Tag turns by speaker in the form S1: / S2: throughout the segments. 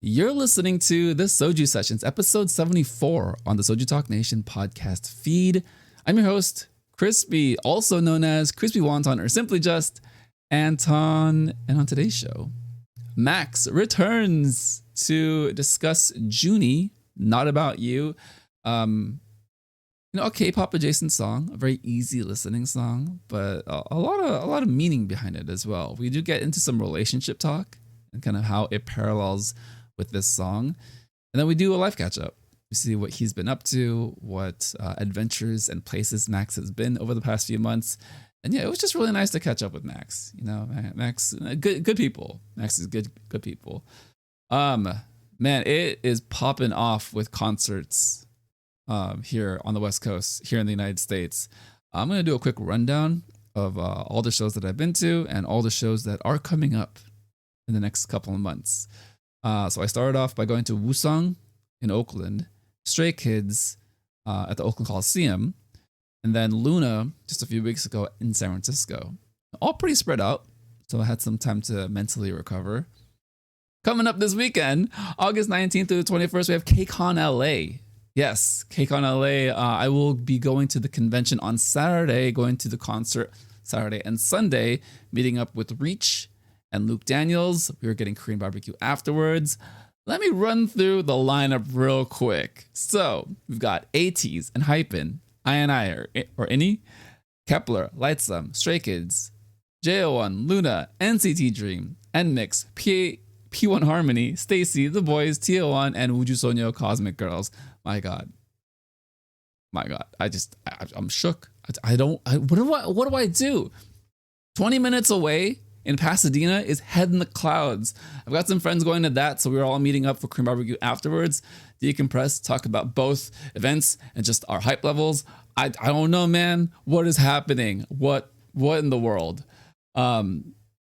S1: You're listening to the Soju Sessions, episode 74 on the Soju Talk Nation podcast feed. I'm your host, Crispy, also known as Crispy Wonton or simply just Anton. And on today's show, Max returns to discuss JUNNY, Not About You. A K-pop adjacent song, a very easy listening song, but a lot of meaning behind it as well. We do get into some relationship talk and kind of how it parallels with this song. And then we do a life catch up. We see what he's been up to, what adventures and places Max has been over the past few months. And yeah, it was just really nice to catch up with Max. You know, Max, good people. Max is good people. Man, it is popping off with concerts here on the West Coast, here in the United States. I'm going to do a quick rundown of all the shows that I've been to and all the shows that are coming up in the next couple of months. So I started off by going to Wusong in Oakland, Stray Kids at the Oakland Coliseum, and then Luna just a few weeks ago in San Francisco. All pretty spread out, so I had some time to mentally recover. Coming up this weekend, August 19th through the 21st, we have KCON LA. Yes, KCON LA. I will be going to the convention on Saturday, going to the concert Saturday and Sunday, meeting up with Reach and Luke Daniels. We were getting Korean barbecue afterwards. Let me run through the lineup real quick. So we've got ATEEZ and Hypen, I&I or Any, Kepler, Lightsum, Stray Kids, JO1, Luna, NCT Dream, NMIX, P1 Harmony, Stacy, The Boys, TO1, and Wooju Sonyo Cosmic Girls. My God. I'm shook. What do I do? 20 minutes away in Pasadena is Head in the Clouds. I've got some friends going to that, so we're all meeting up for Korean barbecue afterwards. Decompress, talk about both events and just our hype levels. I don't know, man. What is happening? What in the world?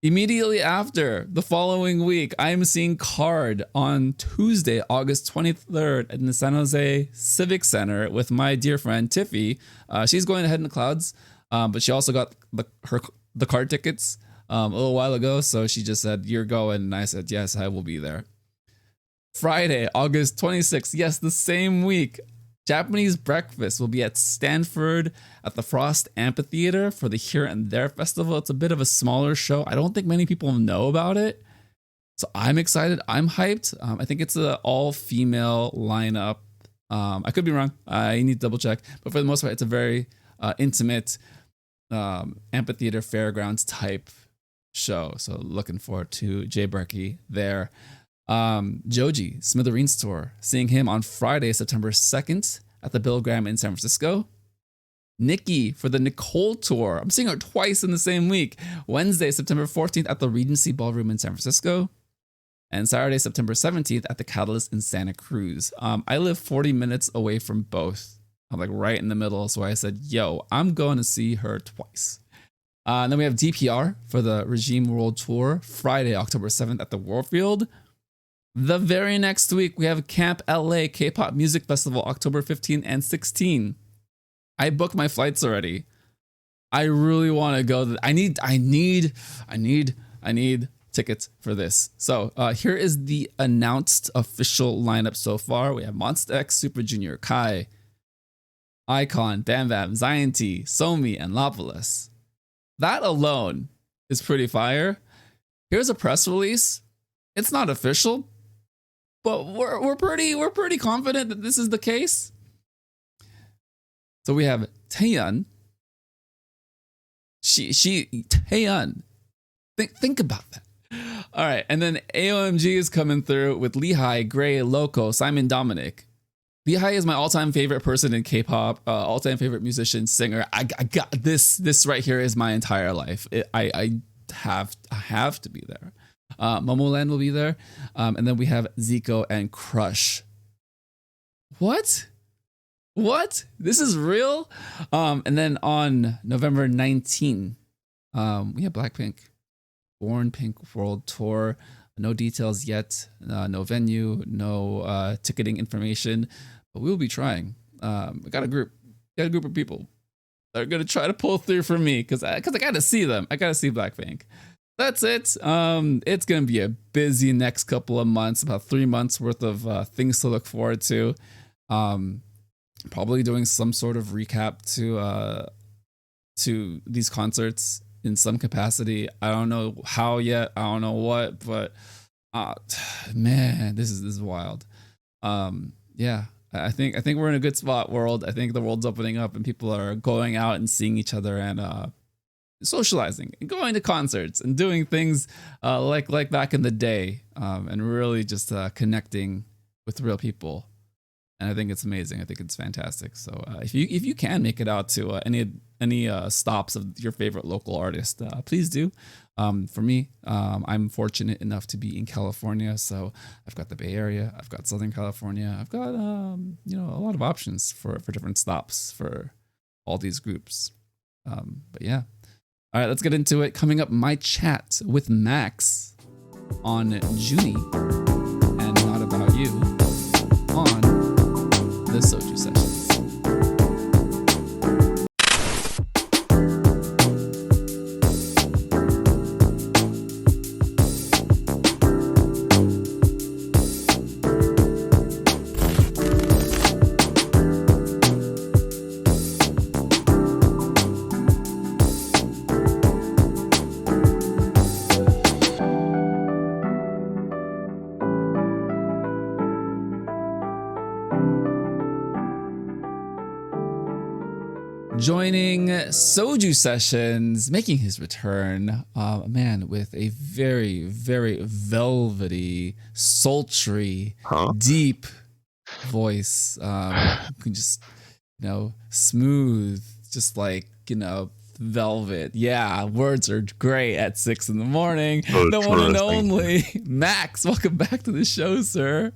S1: Immediately after, the following week, I am seeing Card on Tuesday, August 23rd in the San Jose Civic Center with my dear friend Tiffy. She's going to Head in the Clouds, but she also got the Card tickets a little while ago, so she just said, "You're going," and I said, "Yes, I will be there." Friday, August 26th, yes, the same week, Japanese Breakfast will be at Stanford at the Frost Amphitheater for the Here and There Festival. It's a bit of a smaller show. I don't think many people know about it, so I'm excited. I'm hyped. I think it's an all-female lineup. I could be wrong. I need to double check, but for the most part, it's a very intimate amphitheater fairgrounds type show. So looking forward to Jay Berkey there. Joji, Smithereens Tour, seeing him on Friday, September 2nd at the Bill Graham in San Francisco. Nikki for the Nicole Tour. I'm seeing her twice in the same week. Wednesday, September 14th at the Regency Ballroom in San Francisco. And Saturday, September 17th at the Catalyst in Santa Cruz. I live 40 minutes away from both. I'm like right in the middle. So I said, yo, I'm going to see her twice. And then we have DPR for the Regime World Tour, Friday, October 7th at the Warfield. The very next week, we have Camp LA K-Pop Music Festival, October 15 and 16. I booked my flights already. I really want to go. I need tickets for this. So here is the announced official lineup so far. We have Monsta X, Super Junior, Kai, iKON, Bam Bam, Zion T, Somi, and Lopolis. That alone is pretty fire. Here's a press release. It's not official, but we're pretty confident that this is the case. So we have Taeyeon. Taeyeon. Think about that. All right, and then AOMG is coming through with Lehigh, Gray, Loco, Simon Dominic. Lehigh is my all-time favorite person in K-pop, all-time favorite musician, singer. I got this. This right here is my entire life. I have to be there. Momoland will be there, and then we have Zico and Crush. What? This is real? And then on November 19, we have Blackpink, Born Pink World Tour. No details yet, no venue, no ticketing information, but we'll be trying. I got a group of people that are gonna try to pull through for me because I gotta see them. I gotta see Blackpink. That's it. It's gonna be a busy next couple of months, about 3 months worth of things to look forward to. Um, Probably doing some sort of recap to these concerts in some capacity. I don't know how yet. I don't know what, but uh, man, this is wild. Yeah, I think we're in a good spot, world. I think the world's opening up and people are going out and seeing each other and socializing and going to concerts and doing things like back in the day, and really just connecting with real people. And I think it's amazing. I think it's fantastic. So if you can make it out to any stops of your favorite local artist, please do. For me, I'm fortunate enough to be in California, so I've got the Bay Area, I've got Southern California, I've got a lot of options for different stops for all these groups. But yeah, all right, let's get into it. Coming up, my chat with Max on JUNNY and Not About You on the Soju Sessions. Joining Soju Sessions, making his return, a man with a very, very velvety, sultry, deep voice. Who can just, smooth, just like, velvet. Yeah, words are great at 6 a.m. The one and only Max. Welcome back to the show, sir.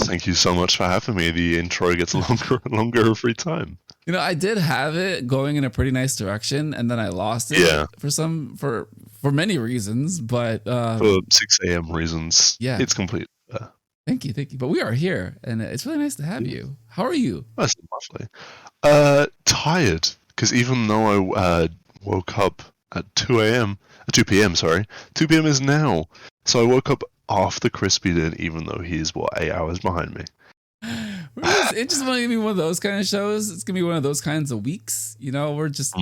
S2: Thank you so much for having me. The intro gets longer and longer every time.
S1: I did have it going in a pretty nice direction, and then I lost it for many reasons, but
S2: for 6 a.m. reasons, it's complete.
S1: Thank you. But we are here, and it's really nice to have you. How are you?
S2: That's lovely. Tired, because even though I woke up at 2 p.m. Sorry, 2 p.m. is now, so I woke up after Crispy did, even though he is 8 hours behind me.
S1: It's just going to be one of those kind of shows. It's going to be one of those kinds of weeks. We're just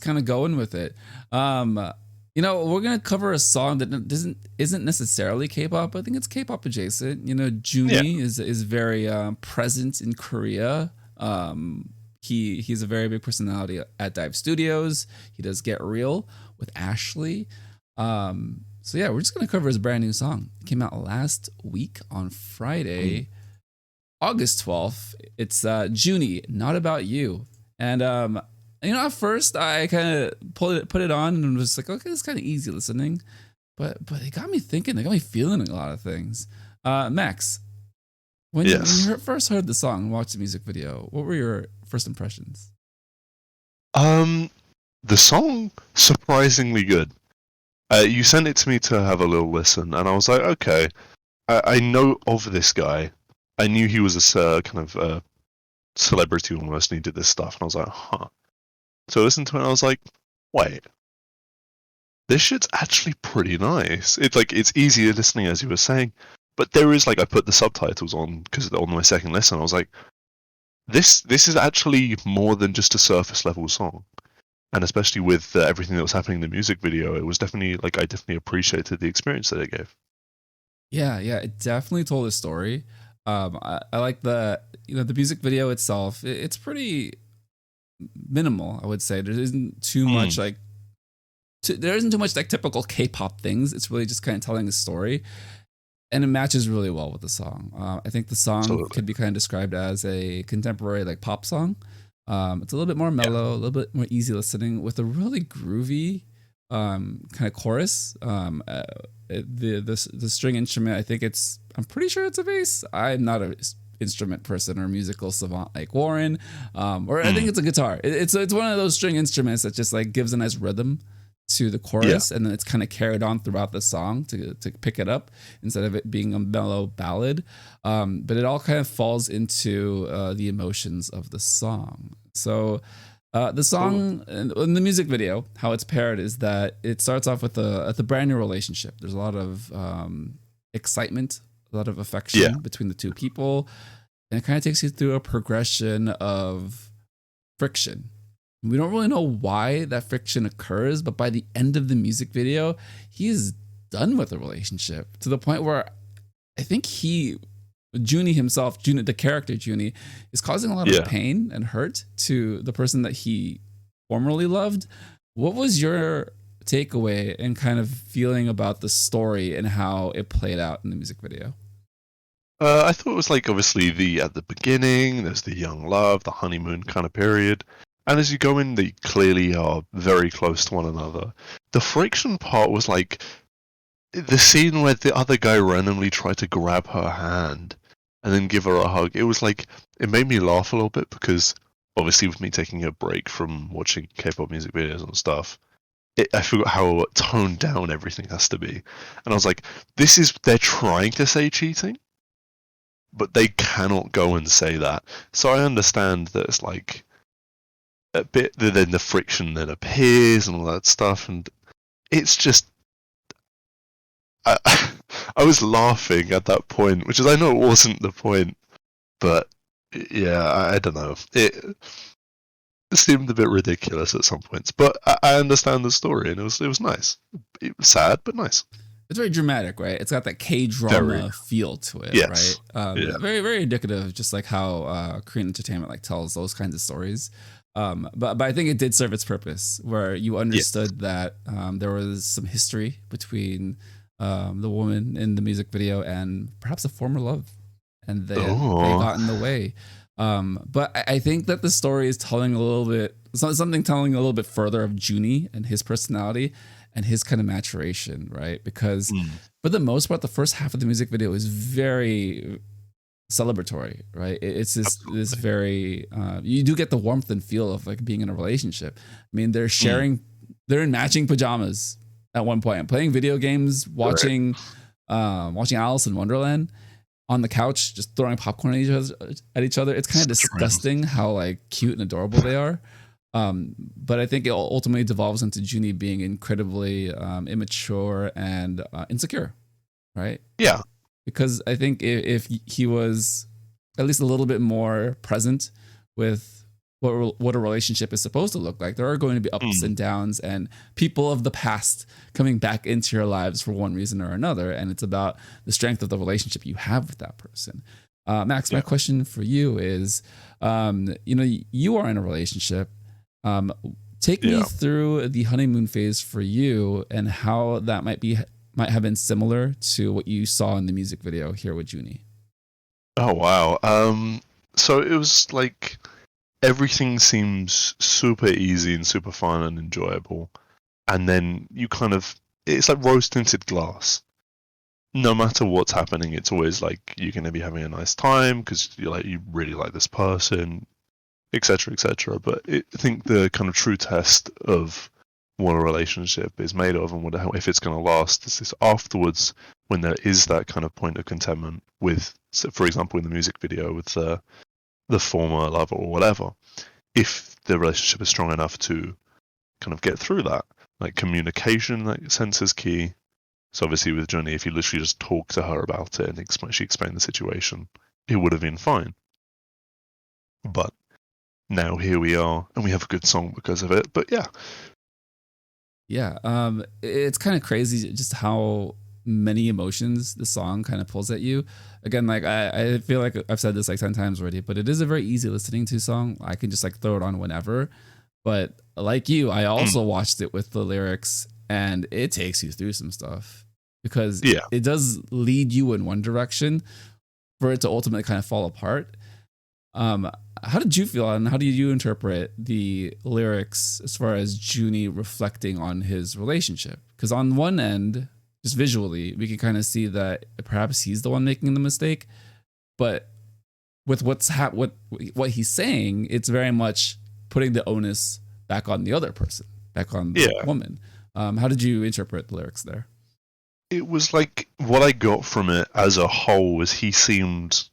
S1: kind of going with it. We're going to cover a song that isn't necessarily K-pop. I think it's K-pop adjacent. JUNNY is very present in Korea. He's a very big personality at Dive Studios. He does Get Real with Ashley. So yeah, we're just going to cover his brand new song. It came out last week on Friday. August 12th. It's JUNNY, Not About You. And at first I kind of put it on and was like, okay, it's kind of easy listening. But it got me thinking, it got me feeling a lot of things. Max, when you first heard the song and watched the music video, what were your first impressions?
S2: The song, surprisingly good. You sent it to me to have a little listen, and I was like, okay, I know of this guy. I knew he was a kind of celebrity almost, and he did this stuff, and I was like, huh. So I listened to it, and I was like, wait, this shit's actually pretty nice. It's easier listening, as you were saying, but there is I put the subtitles on because on my second listen, I was like, this is actually more than just a surface level song, and especially with everything that was happening in the music video, it was definitely I definitely appreciated the experience that it gave. Yeah,
S1: it definitely told a story. I like the music video itself. It's pretty minimal, I would say. There isn't too much there isn't too much typical K-pop things. It's really just kind of telling a story, and it matches really well with the song. I think the song could be kind of described as a contemporary pop song. It's a little bit more mellow, a little bit more easy listening, with a really groovy kind of chorus. The string instrument, I'm pretty sure it's a bass. I'm not an instrument person or musical savant like Warren, or I think it's a guitar. It's one of those string instruments that just gives a nice rhythm to the chorus, and then it's kind of carried on throughout the song to pick it up instead of it being a mellow ballad. But it all kind of falls into the emotions of the song. So The song in the music video, how it's paired is that it starts off with a brand new relationship. There's a lot of excitement, a lot of affection between the two people, and it kind of takes you through a progression of friction. We don't really know why that friction occurs, but by the end of the music video, he's done with the relationship to the point where I think Junny himself, the character Junny, is causing a lot of pain and hurt to the person that he formerly loved. What was your takeaway and kind of feeling about the story and how it played out in the music video?
S2: I thought it was like obviously at the beginning, there's the young love, the honeymoon kind of period. And as you go in, they clearly are very close to one another. The friction part was like the scene where the other guy randomly tried to grab her hand and then give her a hug. It was like, it made me laugh a little bit because obviously with me taking a break from watching K-pop music videos and stuff, I forgot how toned down everything has to be. And I was like, they're trying to say cheating, but they cannot go and say that. So I understand that it's like a bit, then the friction then appears and all that stuff, and it's just, I was laughing at that point, which is, I know it wasn't the point, but yeah, I don't know. It seemed a bit ridiculous at some points, but I understand the story, and it was nice. It was sad, but nice.
S1: It's very dramatic, right? It's got that K-drama feel to it, right? Very, very indicative, just like how Korean entertainment like tells those kinds of stories. But I think it did serve its purpose, where you understood that there was some history between the woman in the music video and perhaps a former love, and they got in the way. But I think that the story is telling a little bit further of Junny and his personality and his kind of maturation, right? Because for the most part, the first half of the music video is very celebratory, right? It's this very you do get the warmth and feel of like being in a relationship. I mean, they're in matching pajamas at one point, playing video games, watching Alice in Wonderland on the couch, just throwing popcorn at each other. It's kind of disgusting how like cute and adorable they are. But I think it ultimately devolves into Junny being incredibly immature and insecure, right?
S2: Yeah.
S1: Because I think if he was at least a little bit more present with what a relationship is supposed to look like, there are going to be ups and downs and people of the past coming back into your lives for one reason or another. And it's about the strength of the relationship you have with that person. Max, my question for you is, you are in a relationship. Take me through the honeymoon phase for you and how that might have been similar to what you saw in the music video here with Junny.
S2: Oh, wow. So it was like everything seems super easy and super fun and enjoyable. And then it's like rose tinted glass. No matter what's happening, it's always like you're going to be having a nice time because you really like this person, etc., etc. But I think the kind of true test of what a relationship is made of and if it's going to last is this afterwards, when there is that kind of point of contentment with, for example, in the music video with the former lover or whatever. If the relationship is strong enough to kind of get through that, like communication in that sense is key. So obviously with Johnny, if you literally just talk to her about it and she explained the situation, it would have been fine. But now here we are, and we have a good song because of it. But yeah.
S1: It's kind of crazy just how many emotions the song kind of pulls at you. Again, like I feel like I've said this like 10 times already, but it is a very easy listening to song. I can just like throw it on whenever. But like you, I also watched it with the lyrics, and it takes you through some stuff because it does lead you in one direction for it to ultimately kind of fall apart. How did you feel, and how do you interpret the lyrics as far as Junny reflecting on his relationship? Because on one end, just visually, we can kind of see that perhaps he's the one making the mistake, but with what he's saying, it's very much putting the onus back on the other person, back on the woman. How did you interpret the lyrics there?
S2: It was like what I got from it as a whole was he seemed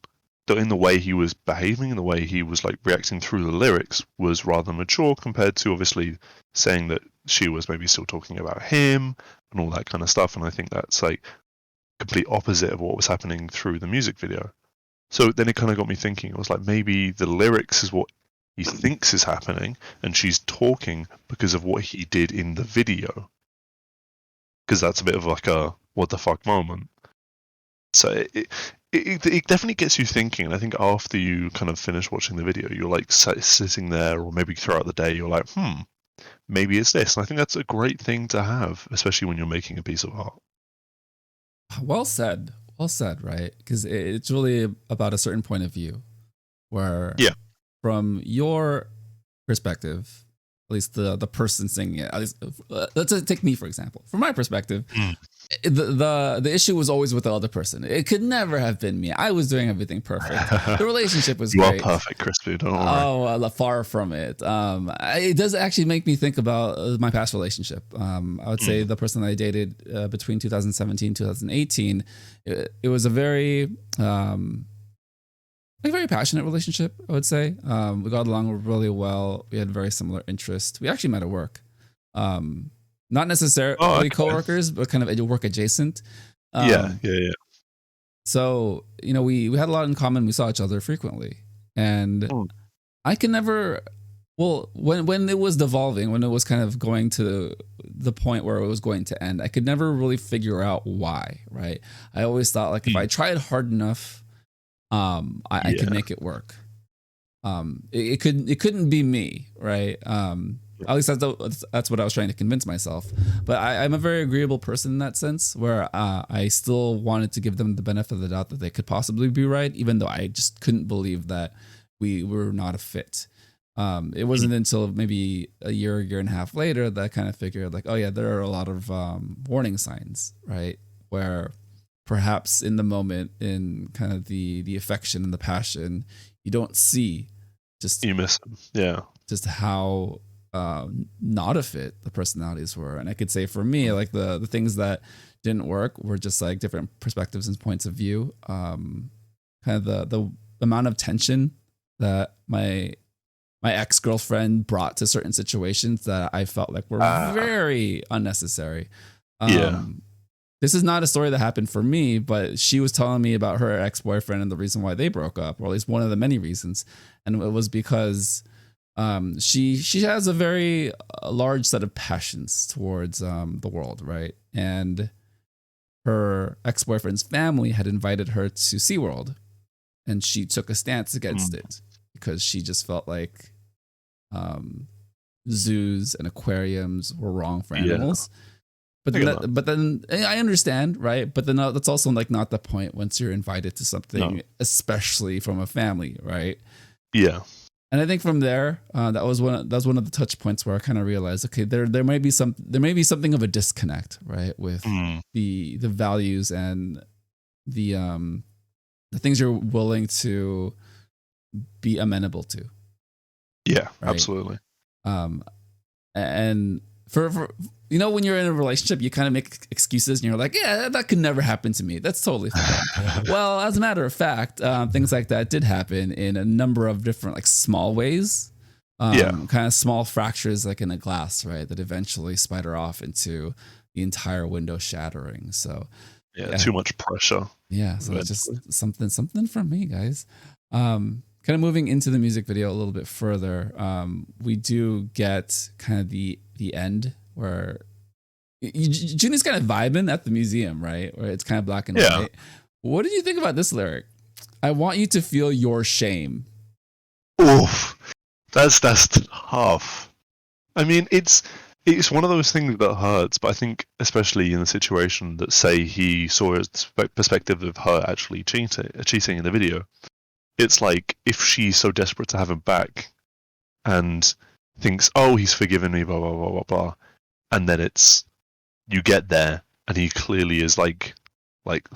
S2: in the way he was behaving, in the way he was like reacting through the lyrics, was rather mature compared to obviously saying that she was maybe still talking about him and all that kind of stuff. And I think that's like complete opposite of what was happening through the music video. So then it kind of got me thinking. I was like, maybe the lyrics is what he thinks is happening, and she's talking because of what he did in the video. Because that's a bit of like a what the fuck moment. So it definitely gets you thinking. And I think after you kind of finish watching the video, you're like sitting there, or maybe throughout the day, you're like, maybe it's this. And I think that's a great thing to have, especially when you're making a piece of art.
S1: Well said. Well said, right? Because it's really about a certain point of view where, from your perspective, at least the person singing it, at least, let's take me, for example. From my perspective, the issue was always with the other person. It could never have been me. I was doing everything perfect. The relationship was great.
S2: You are perfect, Crispy. Don't worry.
S1: Oh, far from it. It does actually make me think about my past relationship. I would say the person that I dated between 2017 2018, it was a very very passionate relationship, I would say. We got along really well. We had very similar interests. We actually met at work. Not necessarily coworkers, but kind of work adjacent.
S2: Yeah.
S1: So, we had a lot in common. We saw each other frequently. And I can never, when it was devolving, when it was kind of going to the point where it was going to end, I could never really figure out why, right? I always thought like if I tried hard enough, I could make it work. It couldn't be me, right? At least that's what I was trying to convince myself. But I'm a very agreeable person in that sense, where I still wanted to give them the benefit of the doubt that they could possibly be right, even though I just couldn't believe that we were not a fit. It wasn't until maybe a year and a half later that I kind of figured like, oh yeah, there are a lot of warning signs, right? Where perhaps in the moment, in kind of the affection and the passion, you don't see
S2: you miss them. Yeah.
S1: Just how not a fit the personalities were. And I could say for me, like the things that didn't work were just like different perspectives and points of view. Kind of the amount of tension that my ex-girlfriend brought to certain situations that I felt like were very unnecessary. This is not a story that happened for me, but she was telling me about her ex-boyfriend and the reason why they broke up, or at least one of the many reasons. And it was because she has a very large set of passions towards the world, right? And her ex-boyfriend's family had invited her to SeaWorld, and she took a stance against it because she just felt like zoos and aquariums were wrong for animals. But then I understand, right? But then that's also like not the point once you're invited to something, especially from a family, right?
S2: Yeah.
S1: And I think from there, that was one of the touch points where I kind of realized, okay, there might be something of a disconnect, right, with the values and the things you're willing to be amenable to.
S2: Yeah,
S1: right?
S2: absolutely.
S1: And for when you're in a relationship, you kind of make excuses and you're like, yeah, that could never happen to me. That's totally fine. Well, as a matter of fact, things like that did happen in a number of different like small ways. Kind of small fractures like in a glass, right? That eventually spider off into the entire window shattering. So
S2: too much pressure.
S1: Yeah. So it's just something from me, guys. Kind of moving into the music video a little bit further, we do get kind of the end where Junny's kind of vibing at the museum, right? Where it's kind of black and white. What did you think about this lyric? I want you to feel your shame.
S2: Oof, that's tough. I mean, it's one of those things that hurts, but I think especially in the situation that say he saw his perspective of her actually cheating in the video. It's like if she's so desperate to have him back and thinks, oh, he's forgiven me, blah, blah, blah, blah, blah. And then you get there and he clearly is like,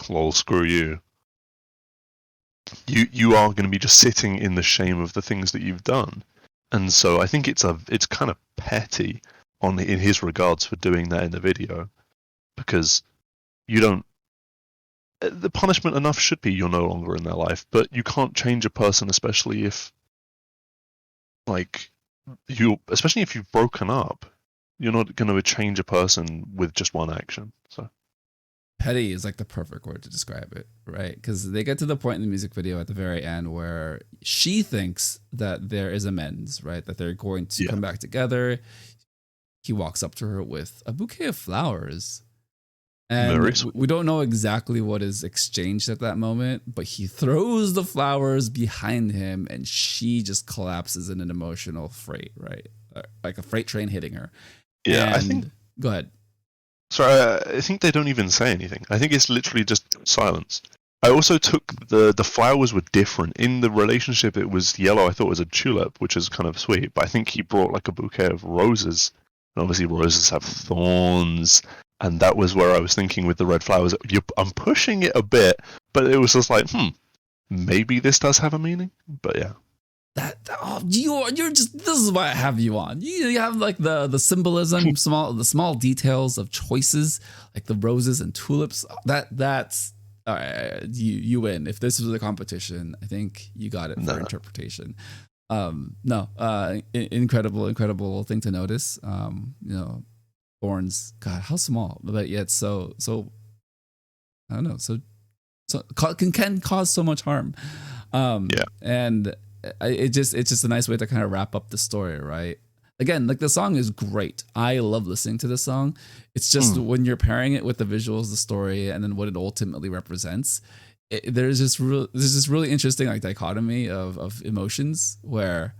S2: lol, screw you. You are going to be just sitting in the shame of the things that you've done. And so I think it's kind of petty in his regards for doing that in the video, because you don't the punishment enough should be you're no longer in their life, but you can't change a person, especially if like especially if you've broken up. You're not going to change a person with just one action. So
S1: Petty is like the perfect word to describe it, right? Because they get to the point in the music video at the very end where she thinks that there is amends, right? That they're going to come back together. He walks up to her with a bouquet of flowers. And we don't know exactly what is exchanged at that moment, but he throws the flowers behind him and she just collapses in an emotional freight, right? Like a freight train hitting her.
S2: Yeah,
S1: and
S2: I think.
S1: Go ahead.
S2: Sorry, I think they don't even say anything. I think it's literally just silence. I also took the flowers were different. In the relationship, it was yellow. I thought it was a tulip, which is kind of sweet. But I think he brought like a bouquet of roses. And obviously, roses have thorns. And that was where I was thinking with the red flowers. I'm pushing it a bit, but it was just like, maybe this does have a meaning. But yeah.
S1: You're just, this is why I have you on. You have like the symbolism, the small details of choices, like the roses and tulips. That's all right. You win. If this was a competition, I think you got it for interpretation. Incredible thing to notice. Thorns, God, how small, but yet so I don't know, so can cause so much harm. And it's just a nice way to kind of wrap up the story, right? Again, like the song is great. I love listening to the song. It's just when you're pairing it with the visuals, the story, and then what it ultimately represents, there's this really interesting like dichotomy of emotions where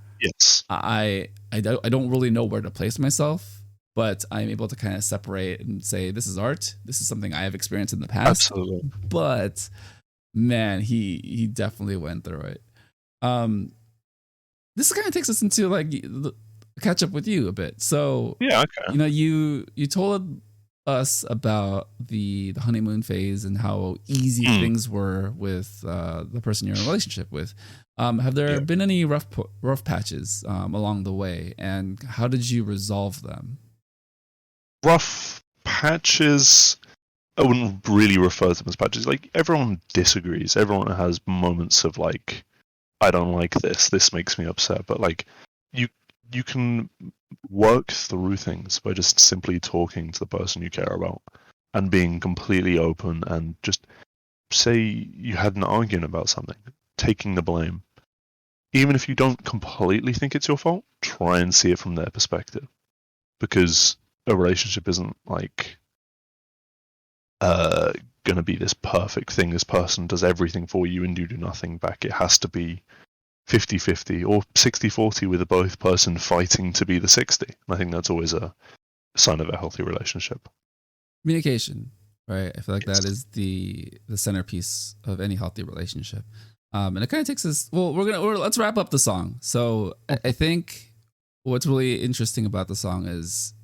S1: I don't really know where to place myself. But I'm able to kind of separate and say, this is art. This is something I have experienced in the past.
S2: Absolutely.
S1: But man, he definitely went through it. This kind of takes us into like catch up with you a bit. So okay. You told us about the honeymoon phase and how easy things were with the person you're in a relationship with. Have there been any rough patches along the way, and how did you resolve them?
S2: Rough patches, I wouldn't really refer to them as patches. Like, everyone disagrees. Everyone has moments of like, I don't like this makes me upset. But like, you can work through things by just simply talking to the person you care about and being completely open, and just say you had an argument about something, taking the blame. Even if you don't completely think it's your fault, try and see it from their perspective. Because a relationship isn't like gonna be this perfect thing. This person does everything for you and you do nothing back. It has to be 50-50 or 60-40 with a both person fighting to be the 60. And I think that's always a sign of a healthy relationship.
S1: Communication, right? I feel like that is the centerpiece of any healthy relationship. And it kind of takes us. Well, let's wrap up the song. So I think what's really interesting about the song is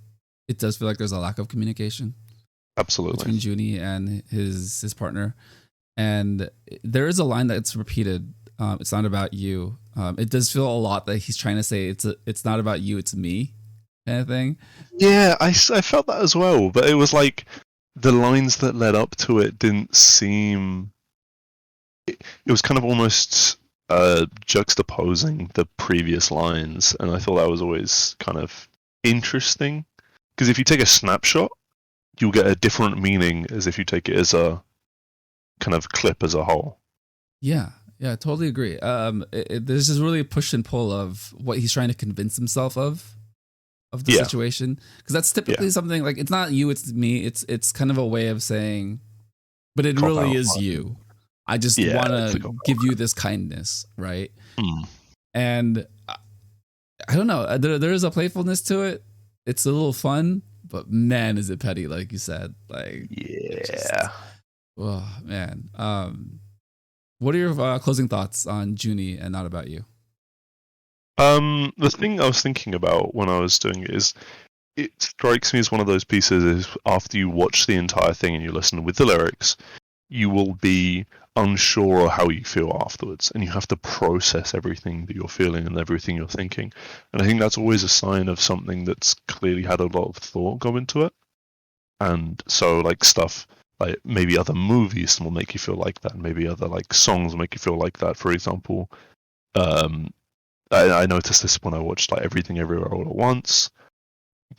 S1: it does feel like there's a lack of communication.
S2: Absolutely.
S1: Between JUNNY and his partner. And there is a line that's repeated. It's not about you. It does feel a lot that he's trying to say it's not about you, it's me kind of thing.
S2: Yeah, I felt that as well. But it was like the lines that led up to it didn't seem... It was kind of almost juxtaposing the previous lines. And I thought that was always kind of interesting. Because if you take a snapshot, you'll get a different meaning as if you take it as a kind of clip as a whole.
S1: Yeah, I totally agree. There's just really a push and pull of what he's trying to convince himself of the situation. Because that's typically something like, it's not you, it's me. It's kind of a way of saying, but it really is you. I just want to give you this kindness, right? And I don't know. There is a playfulness to it. It's a little fun, but man, is it petty, like you said. Like, oh man. What are your closing thoughts on JUNNY and Not About You?
S2: The thing I was thinking about when I was doing it is, it strikes me as one of those pieces is after you watch the entire thing and you listen with the lyrics, you will be unsure of how you feel afterwards, and you have to process everything that you're feeling and everything you're thinking. And I think that's always a sign of something that's clearly had a lot of thought go into it. And so, like, stuff like maybe other movies will make you feel like that, maybe other like songs will make you feel like that. For example, um, I noticed this when I watched like Everything Everywhere All at Once.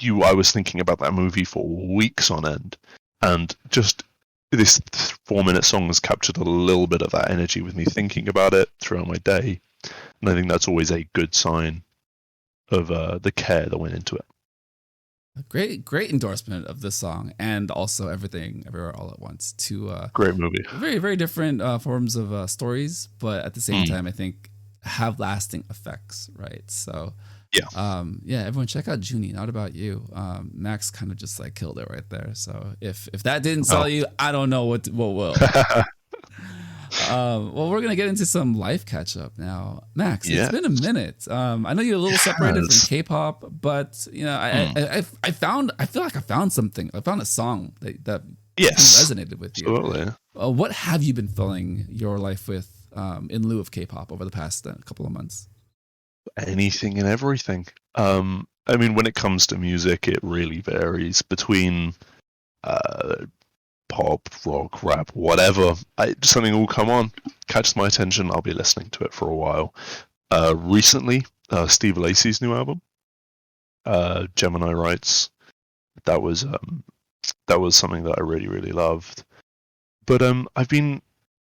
S2: I was thinking about that movie for weeks on end, and just this 4-minute song has captured a little bit of that energy with me thinking about it throughout my day, and I think that's always a good sign of the care that went into it.
S1: Great endorsement of this song, and also Everything Everywhere All at Once. Two
S2: Great movie.
S1: very very different forms of stories, but at the same time, I think have lasting effects, right? So yeah, everyone check out JUNNY. Not About You. Max kind of just like killed it right there. So if that didn't sell you, I don't know what will. Well, we're gonna get into some life catch up now, Max. It's been a minute. I know you're a little separated from K-pop, but you know, I feel like I found something. I found a song that resonated with you.
S2: Absolutely.
S1: What have you been filling your life with in lieu of K-pop over the past couple of months?
S2: Anything and everything. I mean, when it comes to music, it really varies between pop, rock, rap, whatever. Something will come on, catches my attention. I'll be listening to it for a while. Recently, Steve Lacy's new album, Gemini Rights. That was something that I really really loved. But I've been,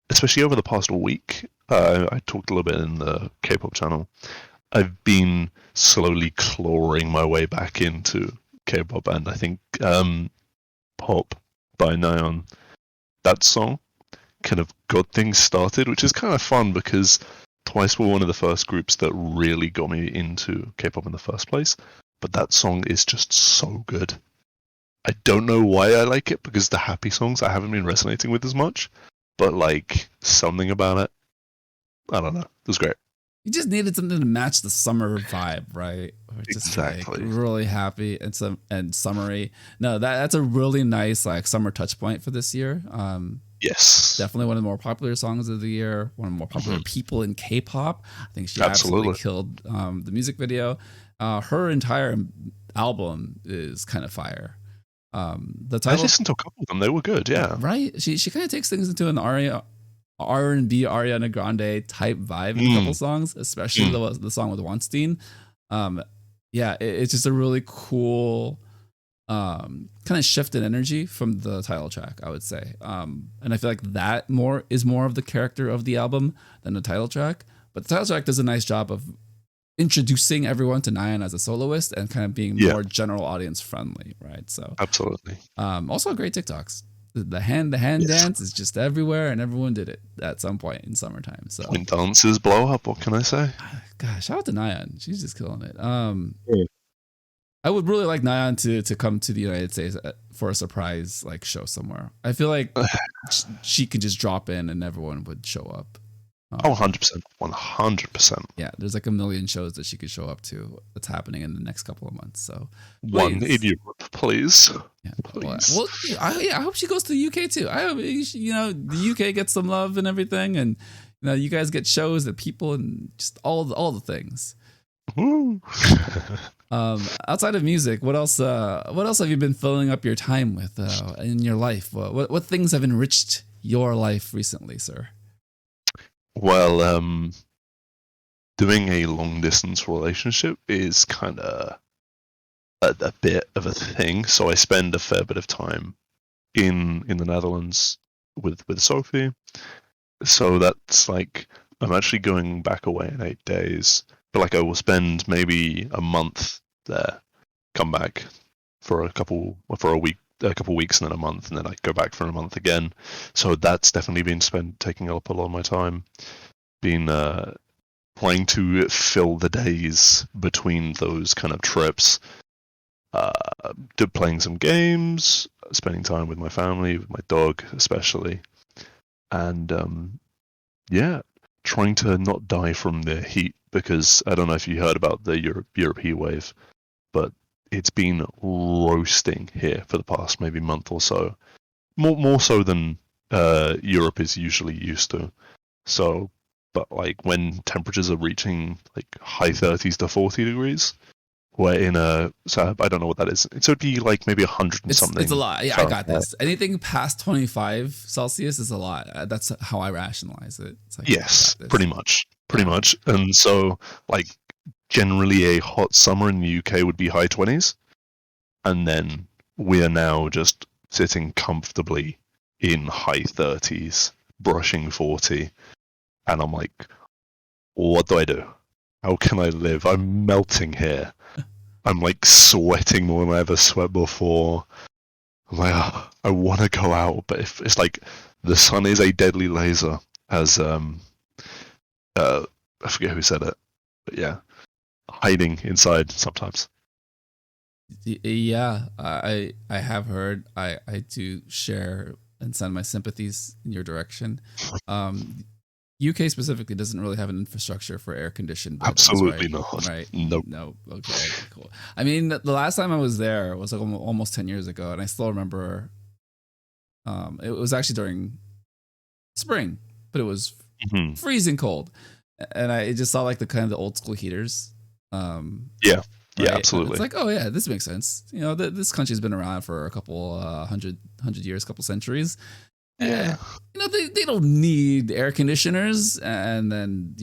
S2: especially over the past week, I talked a little bit in the K-pop channel. I've been slowly clawing my way back into K-pop, and I think Pop by Neon, that song kind of got things started, which is kind of fun because Twice were one of the first groups that really got me into K-pop in the first place. But that song is just so good. I don't know why I like it, because the happy songs I haven't been resonating with as much, but like something about it, I don't know, it was great.
S1: You just needed something to match the summer vibe, right? Or just
S2: Exactly.
S1: like really happy and summery. No, that's a really nice like summer touch point for this year.
S2: Yes.
S1: Definitely one of the more popular songs of the year. One of the more popular people in K-pop. I think she absolutely killed the music video. Her entire album is kind of fire. The title, I
S2: listened to a couple of them. They were good. Yeah.
S1: Right. She kind of takes things into an R&B Ariana Grande type vibe in a couple songs, especially the song with Weinstein. It's just a really cool kind of shift in energy from the title track, I would say. And I feel like that is more of the character of the album than the title track. But the title track does a nice job of introducing everyone to Nayeon as a soloist and kind of being more general audience friendly, right? So
S2: absolutely.
S1: Also great TikToks. The hand dance is just everywhere, and everyone did it at some point in summertime. So
S2: point dances blow up. What can I say?
S1: Gosh, shout out to Nayeon. She's just killing it. I would really like Nayeon to come to the United States for a surprise like show somewhere. I feel like she could just drop in and everyone would show up.
S2: 100%. 100%.
S1: Yeah, there's like a million shows that she could show up to that's happening in the next couple of months. So
S2: one in Europe, please.
S1: Yeah, please. Well, I hope she goes to the UK too. I hope the UK gets some love and everything, and you guys get shows and people and just all the things. Outside of music, what else have you been filling up your time with in your life? What things have enriched your life recently, sir?
S2: Well, doing a long distance relationship is kind of a bit of a thing. So I spend a fair bit of time in the Netherlands with Sophie. So that's like I'm actually going back away in 8 days, but like I will spend maybe a month there, come back for a couple weeks, and then a month, and then I go back for a month again. So that's definitely been taking up a lot of my time. Been trying to fill the days between those kind of trips, playing some games, spending time with my family, with my dog especially, and trying to not die from the heat, because I don't know if you heard about the Europe heat wave, but it's been roasting here for the past maybe month or so, more so than Europe is usually used to. So, but like when temperatures are reaching like high 30s to 40 degrees, we're in a, so I don't know what that is. So it'd be like maybe 100 and something.
S1: It's a lot. Yeah, I got
S2: Fahrenheit.
S1: this. Anything past 25 Celsius is a lot. That's how I rationalize it. It's like,
S2: Yes,
S1: I got
S2: pretty
S1: this.
S2: much. Pretty
S1: Yeah.
S2: much. And so, like, generally a hot summer in the UK would be high 20s. And then we are now just sitting comfortably in high 30s, brushing 40. And I'm like, what do I do? How can I live? I'm melting here. I'm like sweating more than I ever sweat before. I'm like, "Ah, I want to go out, but if it's like the sun is a deadly laser, as I forget who said it, but yeah, hiding inside sometimes.
S1: Yeah, I have heard. I do share and send my sympathies in your direction. UK specifically doesn't really have an infrastructure for air conditioned buildings,
S2: Absolutely
S1: right?
S2: not.
S1: Right.
S2: Nope.
S1: No. Okay. Cool. I mean, the last time I was there was like almost 10 years ago, and I still remember. It was actually during spring, but it was
S2: Hmm.
S1: freezing cold, and I just saw like the kind of the old school heaters.
S2: Yeah. Yeah,
S1: Right. And it's
S2: absolutely.
S1: like, oh yeah, this makes sense. You know, this country's been around for a couple hundred years, couple centuries.
S2: Yeah.
S1: You know, they don't need air conditioners, and then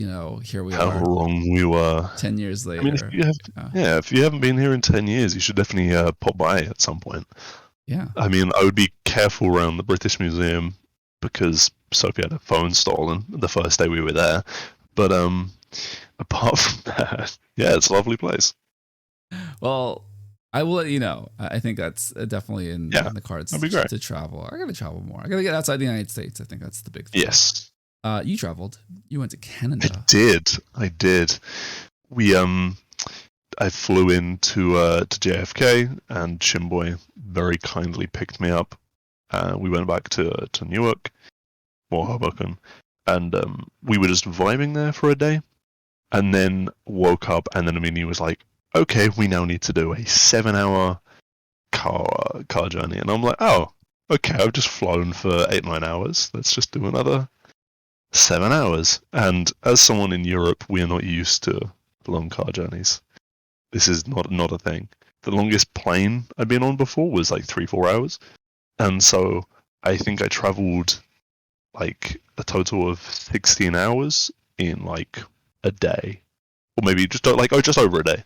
S1: here we
S2: How
S1: are,
S2: wrong we were.
S1: 10 years
S2: I mean,
S1: later.
S2: if you haven't been here in 10 years, you should definitely pop by at some point.
S1: Yeah.
S2: I mean, I would be careful around the British Museum because Sophie had her phone stolen the first day we were there. But apart from that, yeah, it's a lovely place.
S1: Well, I will let you know. I think that's definitely in the cards
S2: that'd be great.
S1: to travel. I gotta travel more. I gotta get outside the United States. I think that's the big thing.
S2: Yes.
S1: You traveled. You went to Canada.
S2: I did. We I flew into to JFK, and Shimboy very kindly picked me up. We went back to Newark or Hoboken, and we were just vibing there for a day, and then woke up, and then Amini was like, "Okay, we now need to do a 7-hour car journey," and I'm like, "Oh, okay, I've just flown for 8-9 hours. Let's just do another 7 hours." And as someone in Europe, we are not used to long car journeys. This is not a thing. The longest plane I'd been on before was like 3-4 hours, and so I think I travelled like a total of 16 hours in like a day, or maybe just over a day.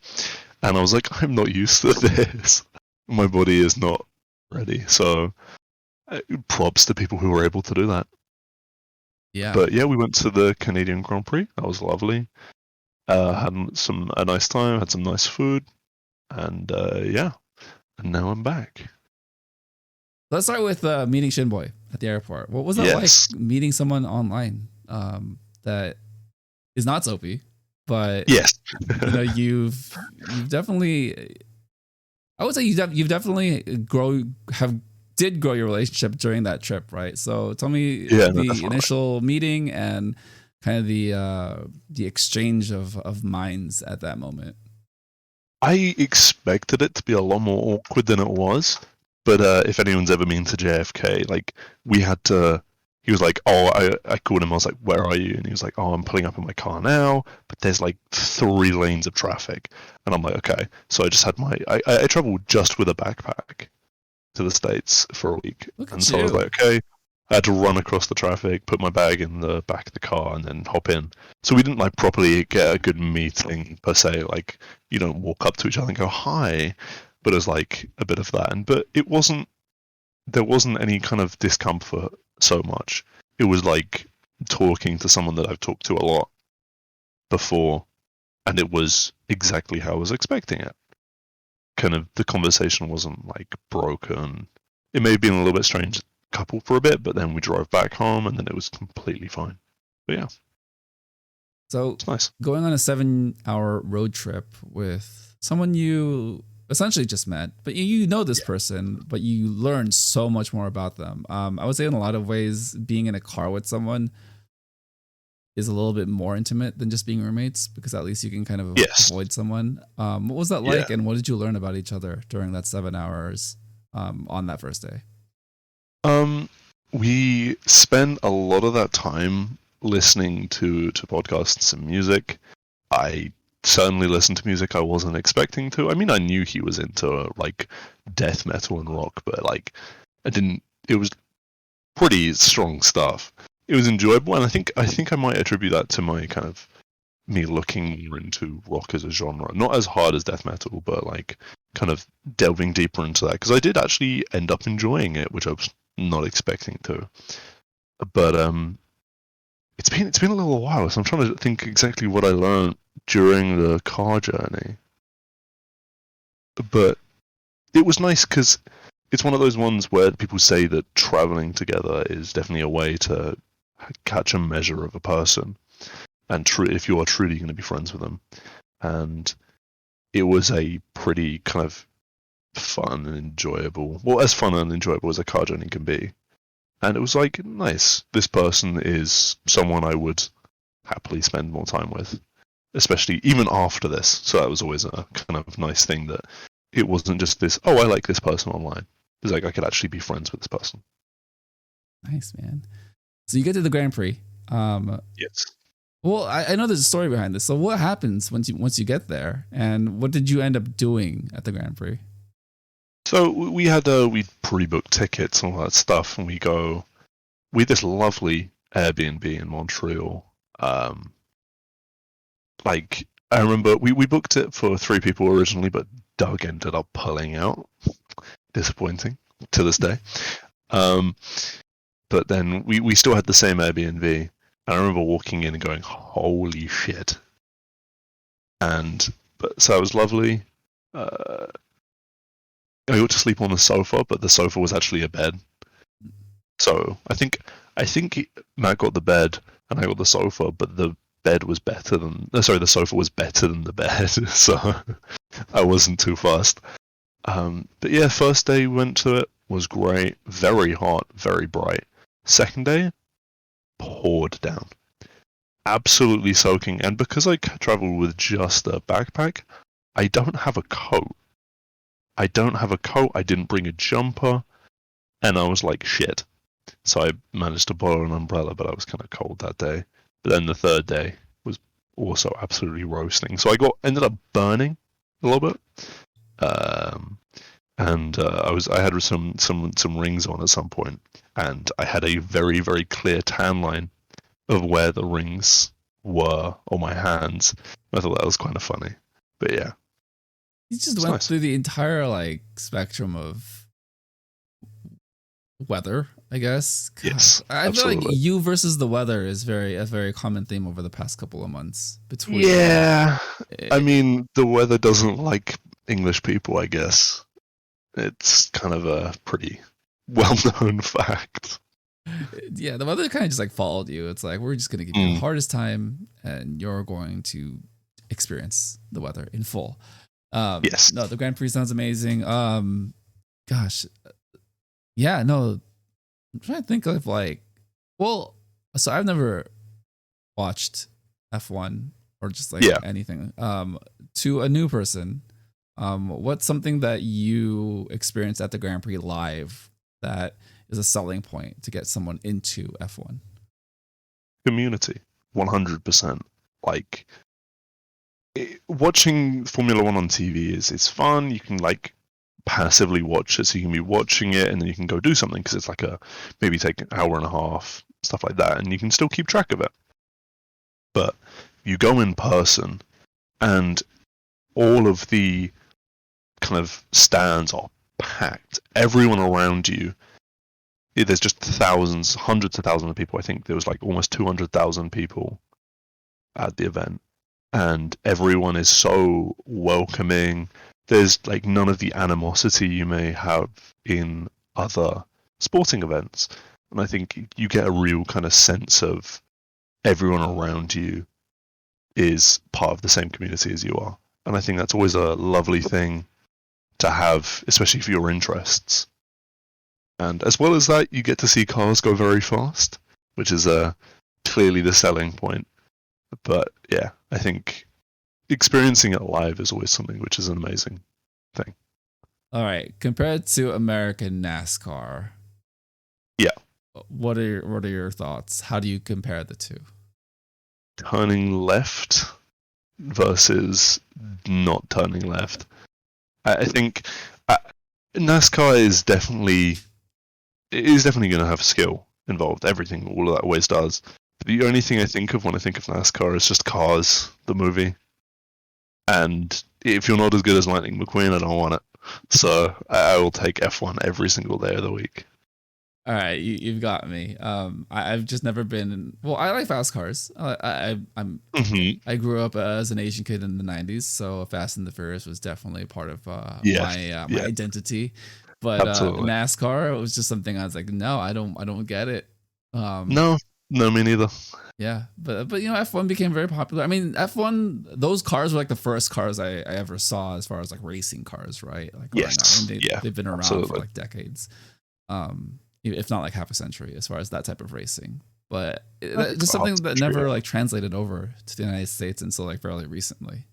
S2: And I was like, I'm not used to this. My body is not ready. So props to people who were able to do that.
S1: Yeah.
S2: But yeah, we went to the Canadian Grand Prix. That was lovely. Had a nice time. Had some nice food, and yeah. And now I'm back.
S1: Let's start with meeting Shinboy at the airport. What was that like meeting someone online that is not Soapy, but
S2: yes,
S1: you've definitely, I would say you've definitely did grow your relationship during that trip, right? So tell me the initial meeting and kind of the exchange of minds at that moment.
S2: I expected it to be a lot more awkward than it was. But if anyone's ever been to JFK, like we had to, he was like, oh, I called him. I was like, where are you? And he was like, oh, I'm pulling up in my car now. But there's like 3 lanes of traffic. And I'm like, okay. So I just had I traveled just with a backpack to the States for a week. So I was like, okay. I had to run across the traffic, put my bag in the back of the car, and then hop in. So we didn't like properly get a good meeting per se. Like you don't walk up to each other and go hi. But it was like a bit of that, but there wasn't any kind of discomfort so much. It was like talking to someone that I've talked to a lot before, and it was exactly how I was expecting it. Kind of the conversation wasn't like broken. It may have been a little bit strange couple for a bit, but then we drove back home, and then it was completely fine. But yeah.
S1: So
S2: it's nice.
S1: Going on a 7-hour road trip with someone you essentially just met, but you know this person, but you learn so much more about them. I would say in a lot of ways, being in a car with someone is a little bit more intimate than just being roommates, because at least you can kind of avoid someone. What was that like, and what did you learn about each other during that 7 hours on that first day?
S2: We spent a lot of that time listening to podcasts and music. I certainly listened to music I wasn't expecting to. I mean, I knew he was into like death metal and rock, but like I didn't. It was pretty strong stuff. It was enjoyable, and I think I might attribute that to my kind of me looking more into rock as a genre, not as hard as death metal, but like kind of delving deeper into that because I did actually end up enjoying it, which I was not expecting to. But it's been a little while, so I'm trying to think exactly what I learned during the car journey. But it was nice because it's one of those ones where people say that traveling together is definitely a way to catch a measure of a person, and if you are truly going to be friends with them. And it was a pretty kind of fun and enjoyable, well, as fun and enjoyable as a car journey can be. And it was like, nice, this person is someone I would happily spend more time with, especially even after this. So that was always a kind of nice thing that it wasn't just this, oh, I like this person online. It's like I could actually be friends with this person.
S1: Nice, man. So you get to the Grand Prix.
S2: Yes.
S1: Well, I know there's a story behind this. So what happens once you get there, and what did you end up doing at the Grand Prix?
S2: So we pre-booked tickets and all that stuff, and we had this lovely Airbnb in Montreal. Like I remember we booked it for 3 people originally, but Doug ended up pulling out. Disappointing to this day. But then we still had the same Airbnb. I remember walking in and going, "Holy shit!" So it was lovely. I got to sleep on the sofa, but the sofa was actually a bed. So I think Matt got the bed and I got the sofa, but the sofa was better than the bed, so I wasn't too fast. But yeah, first day we went to it was great, very hot, very bright. Second day, poured down, absolutely soaking. And because I traveled with just a backpack, I don't have a coat. I didn't bring a jumper, and I was like, shit. So I managed to borrow an umbrella, but I was kind of cold that day. But then the third day was also absolutely roasting. So ended up burning a little bit. I had some rings on at some point, and I had a very, very clear tan line of where the rings were on my hands. I thought that was kind of funny. But yeah.
S1: You just went through the entire like spectrum of weather, I guess. God,
S2: yes,
S1: I
S2: absolutely.
S1: feel like you versus the weather is a very common theme over the past couple of months.
S2: Yeah, I mean, the weather doesn't like English people, I guess. It's kind of a pretty well-known fact.
S1: Yeah, the weather kind of just like followed you. It's like, we're just going to give you the hardest time, and you're going to experience the weather in full.
S2: Yes.
S1: No, the Grand Prix sounds amazing. Gosh. Yeah, no. I'm trying to think of so I've never watched F1 or just like anything. To a new person, what's something that you experienced at the Grand Prix live that is a selling point to get someone into F1?
S2: Community, 100%. Like, watching Formula One on TV is fun. You can like passively watch it, so you can be watching it and then you can go do something because it's like maybe take an hour and a half, stuff like that, and you can still keep track of it. But you go in person and all of the kind of stands are packed. Everyone around you, there's just thousands, hundreds of thousands of people. I think there was like almost 200,000 people at the event, and everyone is so welcoming. There's like none of the animosity you may have in other sporting events. And I think you get a real kind of sense of everyone around you is part of the same community as you are. And I think that's always a lovely thing to have, especially for your interests. And as well as that, you get to see cars go very fast, which is clearly the selling point. But yeah, I think experiencing it live is always something which is an amazing thing.
S1: All right, compared to American NASCAR, what are your thoughts? How do you compare the two?
S2: Turning left versus not turning left. I think NASCAR is definitely going to have skill involved. Everything, all of that always does. The only thing I think of when I think of NASCAR is just Cars, the movie. And if you're not as good as Lightning McQueen, I don't want it. So I will take F1 every single day of the week.
S1: All right, you've got me. I've just never been. Well, I like fast cars. I grew up as an Asian kid in the '90s, so Fast and the Furious was definitely a part of my identity. But
S2: Absolutely.
S1: NASCAR was just something I was like, no, I don't get it.
S2: No, me neither.
S1: Yeah, but F1 became very popular. I mean, F1, those cars were like the first cars I ever saw as far as like racing cars, right? Like
S2: Yes,
S1: and they've been around for like decades. If not like half a century as far as that type of racing. But just something that never like translated over to the United States until like fairly recently.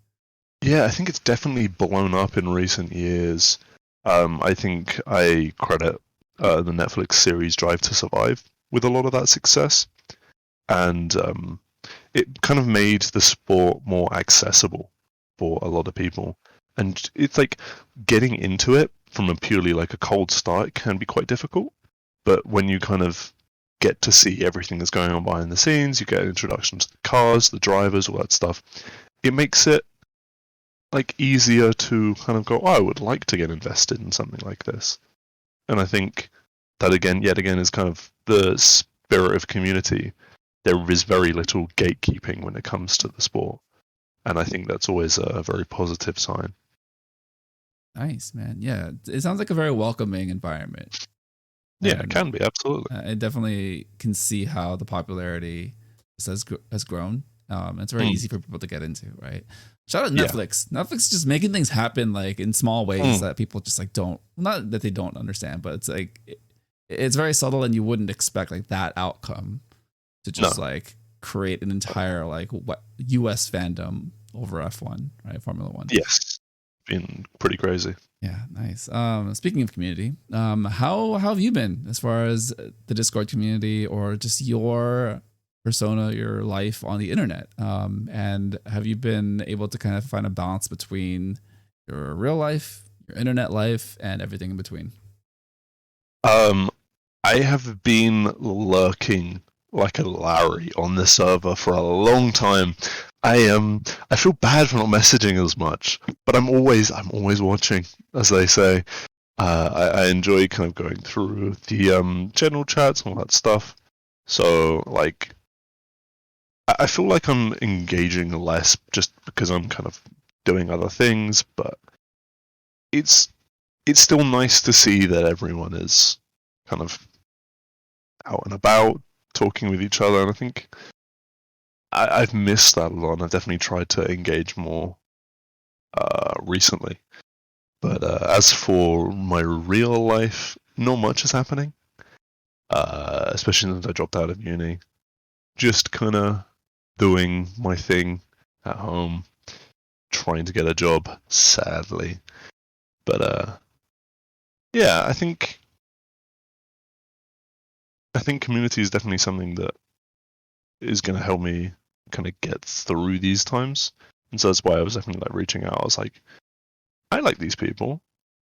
S2: Yeah, I think it's definitely blown up in recent years. I think I credit the Netflix series Drive to Survive with a lot of that success. And it kind of made the sport more accessible for a lot of people. And it's like getting into it from a purely like a cold start can be quite difficult. But when you kind of get to see everything that's going on behind the scenes, you get an introduction to the cars, the drivers, all that stuff. It makes it like easier to kind of go, oh, I would like to get invested in something like this. And I think that yet again, is kind of the spirit of community. There is very little gatekeeping when it comes to the sport. And I think that's always a very positive sign.
S1: Nice, man. Yeah, it sounds like a very welcoming environment.
S2: Yeah, it can be, absolutely.
S1: I definitely can see how the popularity has grown. It's very easy for people to get into, right? Shout out Netflix. Yeah. Netflix just making things happen like in small ways that people just like don't, not that they don't understand, but it's like it's very subtle and you wouldn't expect like that outcome to just like create an entire like US fandom over F1, right? Formula One.
S2: Yes. Been pretty crazy.
S1: Yeah, nice. Speaking of community, how have you been as far as the Discord community or just your persona, your life on the internet? And have you been able to kind of find a balance between your real life, your internet life, and everything in between?
S2: I have been lurking like a Larry on the server for a long time. I feel bad for not messaging as much, but I'm always watching, as they say. I enjoy kind of going through the general chats and all that stuff. So like, I feel like I'm engaging less just because I'm kind of doing other things, but it's still nice to see that everyone is kind of out and about, talking with each other, and I think I've missed that a lot, and I've definitely tried to engage more recently. But as for my real life, not much is happening, especially since I dropped out of uni. Just kind of doing my thing at home, trying to get a job, sadly. But yeah, I think community is definitely something that is going to help me kind of get through these times. And so that's why I was definitely like reaching out. I was like, I like these people.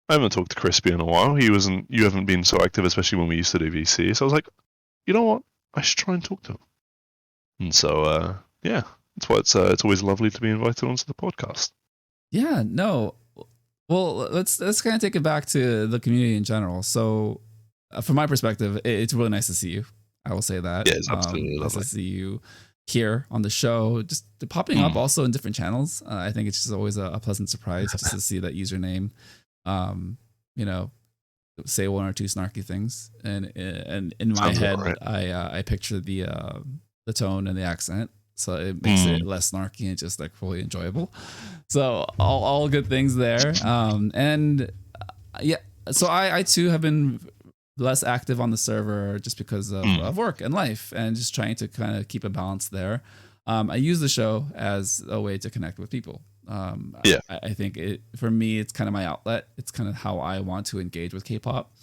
S2: I haven't talked to Crispy in a while. You haven't been so active, especially when we used to do VC. So I was like, you know what? I should try and talk to him. And so, yeah, that's why it's always lovely to be invited onto the podcast.
S1: Yeah, no. Well, let's kind of take it back to the community in general. So, from my perspective, it's really nice to see you. I will say that.
S2: Yeah, it's absolutely
S1: nice
S2: lovely.
S1: to see you here on the show, just popping up also in different channels. I think it's just always a pleasant surprise just to see that username. Say one or two snarky things, and in my head, right. I picture the tone and the accent, so it makes it less snarky and just like fully enjoyable. So all good things there. So I too have been less active on the server just because of work and life, and just trying to kind of keep a balance there. I use the show as a way to connect with people. I think for me, it's kind of my outlet. It's kind of how I want to engage with K-pop.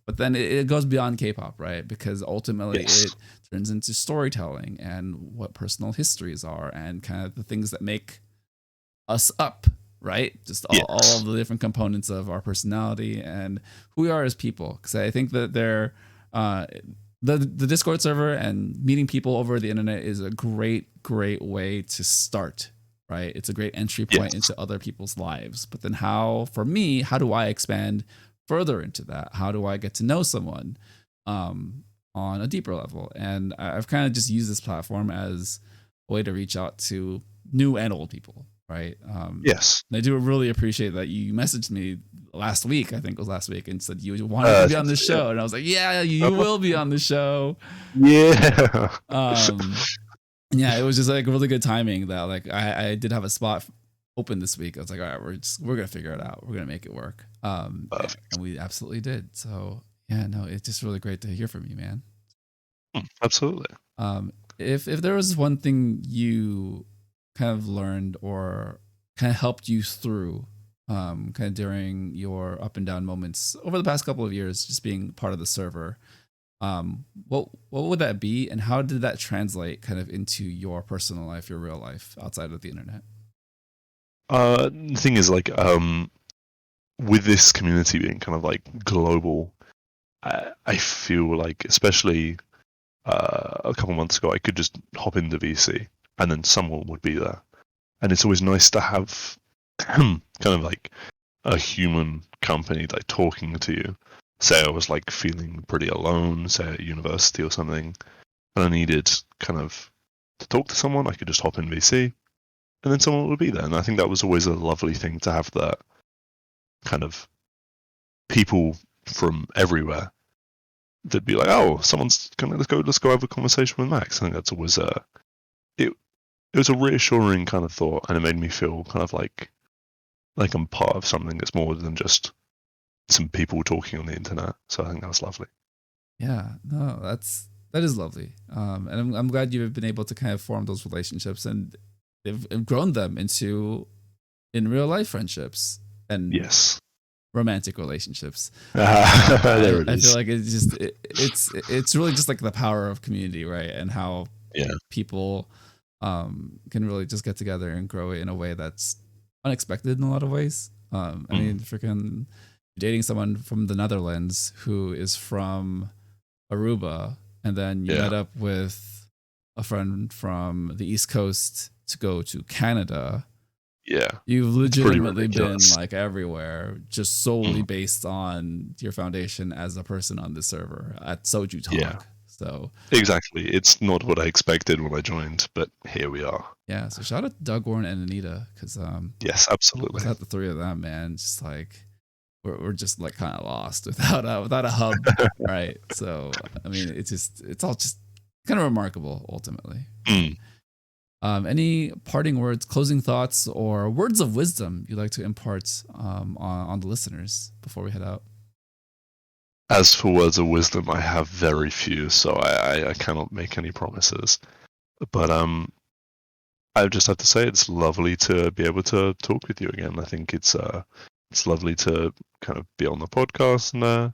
S1: But then it goes beyond K-pop, right? Because ultimately it turns into storytelling and what personal histories are and kind of the things that make us up, right? Just all,
S2: Yes.
S1: all of the different components of our personality and who we are as people. Because I think that the Discord server and meeting people over the internet is a great way to start, right? It's a great entry point into other people's lives. But then how do I expand further into that? How do I get to know someone on a deeper level? And I've kind of just used this platform as a way to reach out to new and old people, right?
S2: Yes.
S1: And I do really appreciate that you messaged me last week, I think it was last week, and said you wanted to be on the show. And I was like, yeah, you will be on the show.
S2: Yeah.
S1: Yeah, it was just like really good timing that like I did have a spot open this week. I was like, all right, we're gonna figure it out. We're gonna make it work. And we absolutely did. So yeah, no, it's just really great to hear from you, man.
S2: Absolutely.
S1: If there was one thing you kind of learned or kind of helped you through kind of during your up and down moments over the past couple of years, just being part of the server, what would that be, and how did that translate kind of into your personal life, your real life outside of the internet?
S2: The thing is, like, with this community being kind of like global, I feel like, especially a couple months ago, I could just hop into VC and then someone would be there, and it's always nice to have kind of like a human company like talking to you. Say I was like feeling pretty alone, say at university or something, and I needed kind of to talk to someone, I could just hop in VC and then someone would be there. And I think that was always a lovely thing to have, that kind of people from everywhere that'd be like, oh, someone's gonna let's go have a conversation with Max. I think that's always it was a reassuring kind of thought, and it made me feel kind of like I'm part of something that's more than just some people talking on the internet. So I think that was lovely.
S1: Yeah, no, that is lovely. And I'm glad you've been able to kind of form those relationships, and they've grown them into in real life friendships and
S2: Yes,
S1: romantic relationships.
S2: there it
S1: I
S2: is.
S1: feel like it's really just like the power of community, right? And how people can really just get together and grow in a way that's unexpected in a lot of ways. I mean, freaking dating someone from the Netherlands who is from Aruba, and then you met up with a friend from the East Coast to go to Canada.
S2: Yeah,
S1: you've legitimately been like everywhere, just solely based on your foundation as a person on the server at Soju Talk.
S2: Yeah.
S1: So
S2: exactly, it's not what I expected when I joined, but here we are.
S1: Yeah, so shout out to Doug, Warren, and Anita, because
S2: yes, absolutely,
S1: without the three of them, man, just like we're just like kind of lost without a hub, right? So I mean, it's all just kind of remarkable ultimately. Any parting words, closing thoughts, or words of wisdom you'd like to impart on the listeners before we head out?
S2: As for words of wisdom, I have very few, so I cannot make any promises. But I just have to say it's lovely to be able to talk with you again. I think it's lovely to kind of be on the podcast, and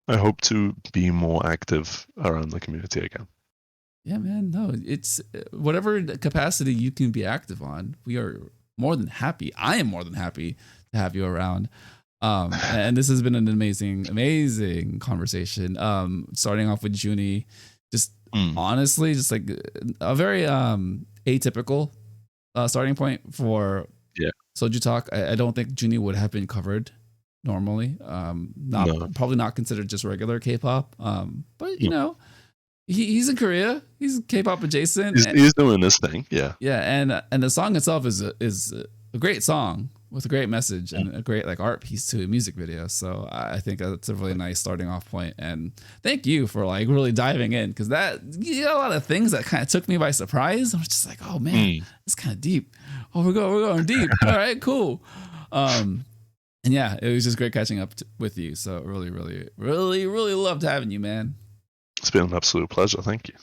S2: I hope to be more active around the community again.
S1: Yeah, man. No, it's whatever capacity you can be active on. We are more than happy. I am more than happy to have you around. And this has been an amazing conversation. Starting off with JUNNY, just honestly, just like a very atypical starting point for Soju Talk. I don't think JUNNY would have been covered normally. Probably not considered just regular K-pop. But you know, he's in Korea. He's K-pop adjacent.
S2: He's doing this thing. Yeah.
S1: Yeah, and the song itself is a great song with a great message and a great like art piece to a music video. So I think that's a really nice starting off point. And thank you for like really diving in, because that a lot of things that kind of took me by surprise. I was just like, oh man, it's kind of deep. Oh, we're going deep. All right, cool. And yeah, it was just great catching up with you. So really loved having you, man.
S2: It's been an absolute pleasure. Thank you.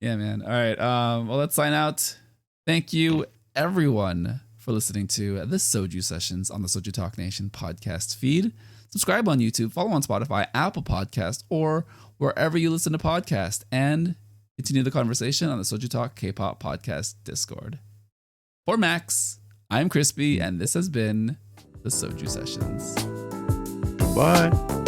S1: Yeah, man. All right. Well, let's sign out. Thank you, everyone, for listening to the Soju Sessions on the Soju Talk Nation podcast feed. Subscribe on YouTube, follow on Spotify, Apple Podcast, or wherever you listen to podcasts, and continue the conversation on the Soju Talk K-pop podcast Discord. For Max, I'm Crispy, and this has been the Soju Sessions.
S2: Bye.